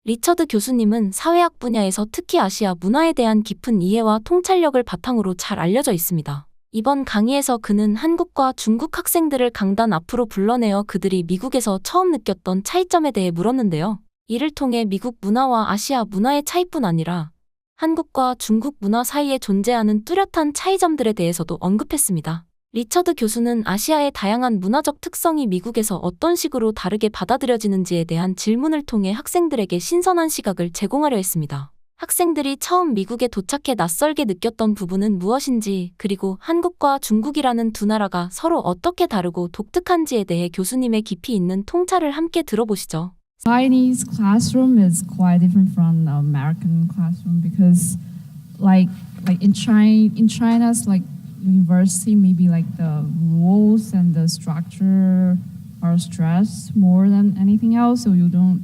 리처드 교수님은 사회학 분야에서 특히 아시아 문화에 대한 깊은 이해와 통찰력을 바탕으로 잘 알려져 있습니다. 이번 강의에서 그는 한국과 중국 학생들을 강단 앞으로 불러내어 그들이 미국에서 처음 느꼈던 차이점에 대해 물었는데요. 이를 통해 미국 문화와 아시아 문화의 차이뿐 아니라 한국과 중국 문화 사이에 존재하는 뚜렷한 차이점들에 대해서도 언급했습니다. 리처드 교수는 아시아의 다양한 문화적 특성이 미국에서 어떤 식으로 다르게 받아들여지는지에 대한 질문을 통해 학생들에게 신선한 시각을 제공하려 했습니다. 학생들이 처음 미국에 도착해 낯설게 느꼈던 부분은 무엇인지, 그리고 한국과 중국이라는 두 나라가 서로 어떻게 다르고 독특한지에 대해 교수님의 깊이 있는 통찰을 함께 들어보시죠. Chinese classroom is quite different from the American classroom because, like in China's like university, maybe like the rules and the structure are stressed more than anything else. So you don't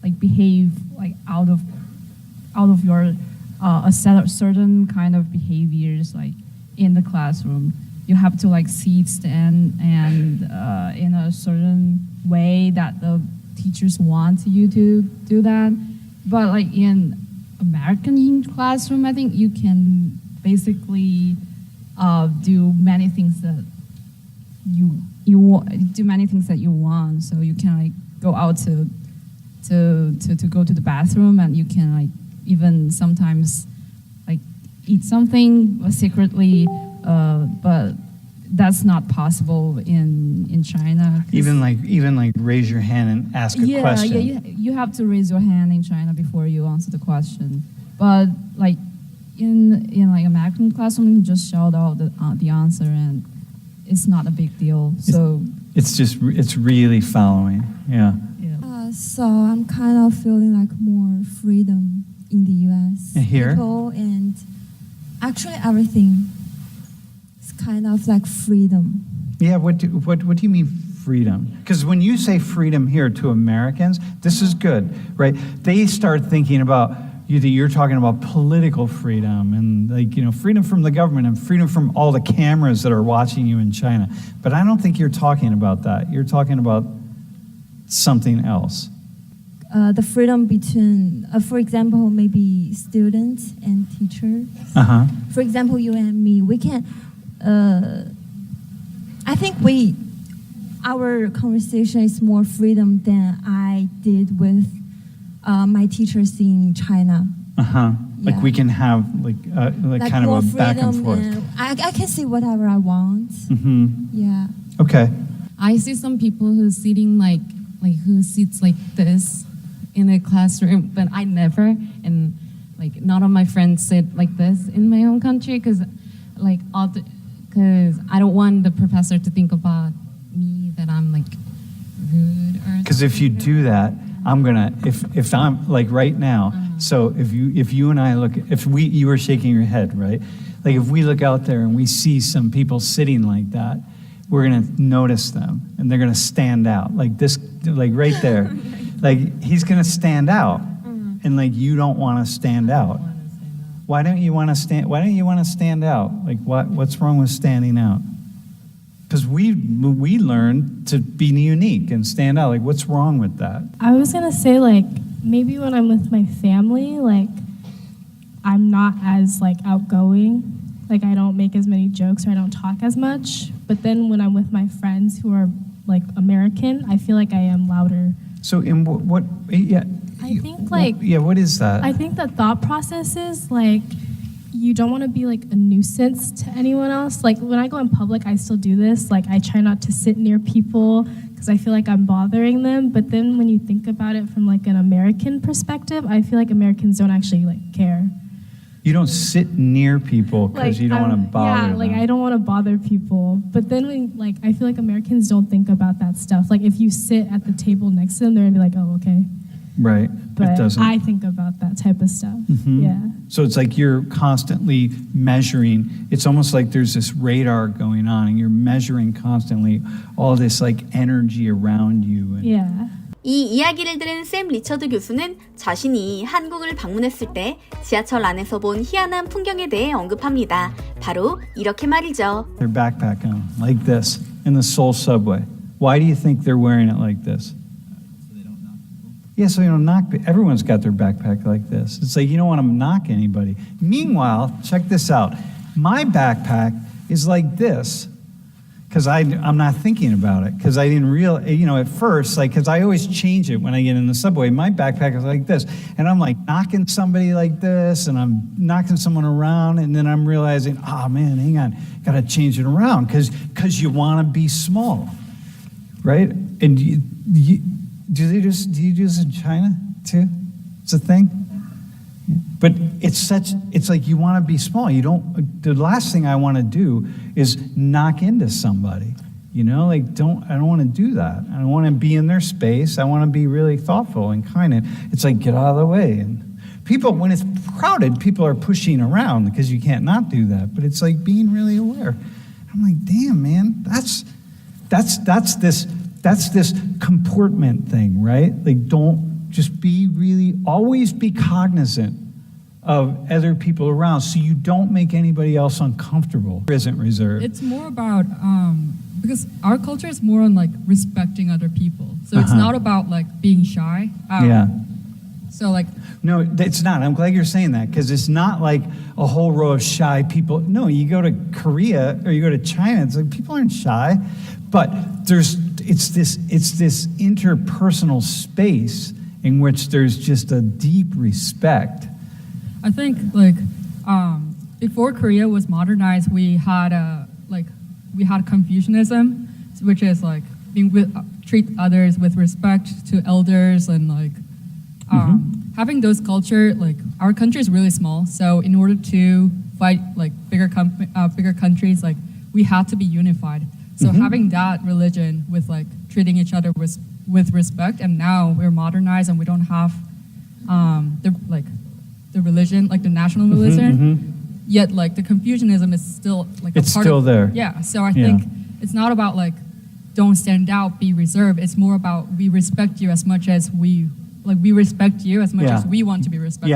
like behave like out of your a certain kind of behaviors like in the classroom. You have to like sit and in a certain way that the teachers want you to do that. But like in American classroom, I think you can basically do many things that you do many things that you want. So you can like go out to go to the bathroom, and you can like even sometimes like eat something secretly, but that's not possible in China. Even like raise your hand and ask a question. Yeah, you have to raise your hand in China before you answer the question. But like in like American classroom, you just shout out the answer, and it's not a big deal. So it's really following. Yeah. So I'm kind of feeling like more freedom in the U.S. And here? People and actually everything. It's kind of like freedom. Yeah. What do you mean freedom? Because when you say freedom here to Americans, this is good, right? They start thinking about you're talking about political freedom and like freedom from the government and freedom from all the cameras that are watching you in China. But I don't think you're talking about that. You're talking about something else. The freedom between, for example, maybe students and teachers. Uh-huh. For example, you and me, we can. I think our conversation is more freedom than I did with my teachers in China. Uh-huh. Yeah. Like we can have like kind of a back and forth. I can say whatever I want. Mm-hmm. Yeah. Okay. I see some people who who sits like this in a classroom, but I never, and like none of my friends sit like this in my own country because I don't want the professor to think about me that I'm like rude or. Because if you do that, I'm gonna if I'm like right now. So if you and I you were shaking your head, right? Like if we look out there and we see some people sitting like that, we're gonna notice them and they're gonna stand out like this, like right there. Like he's gonna stand out, and like you don't want to stand out. Why don't you want to stand out? Like what's wrong with standing out? Because we learn to be unique and stand out. Like what's wrong with that? I was gonna say like maybe when I'm with my family, like I'm not as like outgoing. Like I don't make as many jokes or I don't talk as much. But then when I'm with my friends who are like American, I feel like I am louder. So in what yeah. I think like what is that? I think the thought process is like you don't want to be like a nuisance to anyone else. Like when I go in public, I still do this. Like I try not to sit near people because I feel like I'm bothering them. But then when you think about it from like an American perspective, I feel like Americans don't actually like care. You don't sit near people because you don't want to bother them. Yeah, like I don't want to bother people. But then when I feel like Americans don't think about that stuff. Like if you sit at the table next to them, they're gonna be like, oh, okay. Right. But it doesn't. I think about that type of stuff. Mm-hmm. Yeah. So it's like you're constantly measuring. It's almost like there's this radar going on, and you're measuring constantly all this like energy around you. And Yeah. 이 이야기를 들은 샘 리처드 교수는 자신이 한국을 방문했을 때 지하철 안에서 본 희한한 풍경에 대해 언급합니다. 바로 이렇게 말이죠. Their backpack on like this in the Seoul subway. Why do you think they're wearing it like this? Yeah, so you don't knock, everyone's got their backpack like this. It's like you don't want to knock anybody. Meanwhile, check this out. My backpack is like this because I'm not thinking about it because I didn't at first, like, because I always change it when I get in the subway. My backpack is like this, and I'm like knocking somebody like this, and I'm knocking someone around, and then I'm realizing, oh man, hang on, got to change it around because you want to be small, right? And do you do this in China too? It's a thing. Yeah. But it's like you want to be small. The last thing I want to do is knock into somebody. Like I don't want to do that. I don't want to be in their space. I want to be really thoughtful and kind. And it's like, get out of the way. And people, when it's crowded, people are pushing around because you can't not do that. But it's like being really aware. I'm like, damn, man, that's this comportment thing, right? Like, don't just always be cognizant of other people around so you don't make anybody else uncomfortable. Isn't reserved. It's more about, because our culture is more on like respecting other people. So it's not about like being shy. Yeah. So like. No, it's not. I'm glad you're saying that because it's not like a whole row of shy people. No, you go to Korea or you go to China, it's like people aren't shy, but it's this interpersonal space in which there's just a deep respect. I think like before Korea was modernized, we had Confucianism, which is like treat others with respect to elders and like having those culture. Like our country is really small, so in order to fight like bigger countries, like we had to be unified. So having that religion with like treating each other with respect, and now we're modernized and we don't have the religion, like the national religion, yet like the Confucianism is still like it's still there. Yeah, so I think it's not about like don't stand out, be reserved. It's more about we respect you as much as we respect you as much as we want to be respected.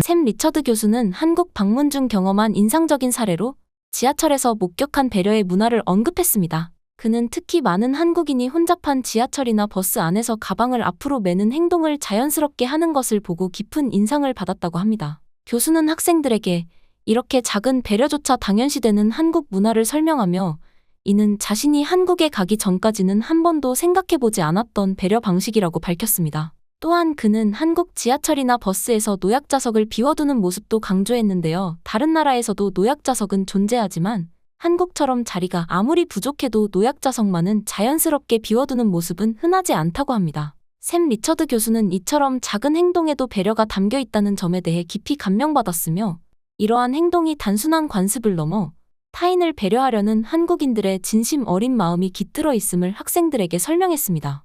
샘 리처드 교수는 한국 방문 중 경험한 인상적인 사례로 지하철에서 목격한 배려의 문화를 언급했습니다. 그는 특히 많은 한국인이 혼잡한 지하철이나 버스 안에서 가방을 앞으로 매는 행동을 자연스럽게 하는 것을 보고 깊은 인상을 받았다고 합니다. 교수는 학생들에게 이렇게 작은 배려조차 당연시되는 한국 문화를 설명하며 이는 자신이 한국에 가기 전까지는 한 번도 생각해보지 않았던 배려 방식이라고 밝혔습니다. 또한 그는 한국 지하철이나 버스에서 노약자석을 비워두는 모습도 강조했는데요. 다른 나라에서도 노약자석은 존재하지만 한국처럼 자리가 아무리 부족해도 노약자석만은 자연스럽게 비워두는 모습은 흔하지 않다고 합니다. 샘 리처드 교수는 이처럼 작은 행동에도 배려가 담겨 있다는 점에 대해 깊이 감명받았으며 이러한 행동이 단순한 관습을 넘어 타인을 배려하려는 한국인들의 진심 어린 마음이 깃들어 있음을 학생들에게 설명했습니다.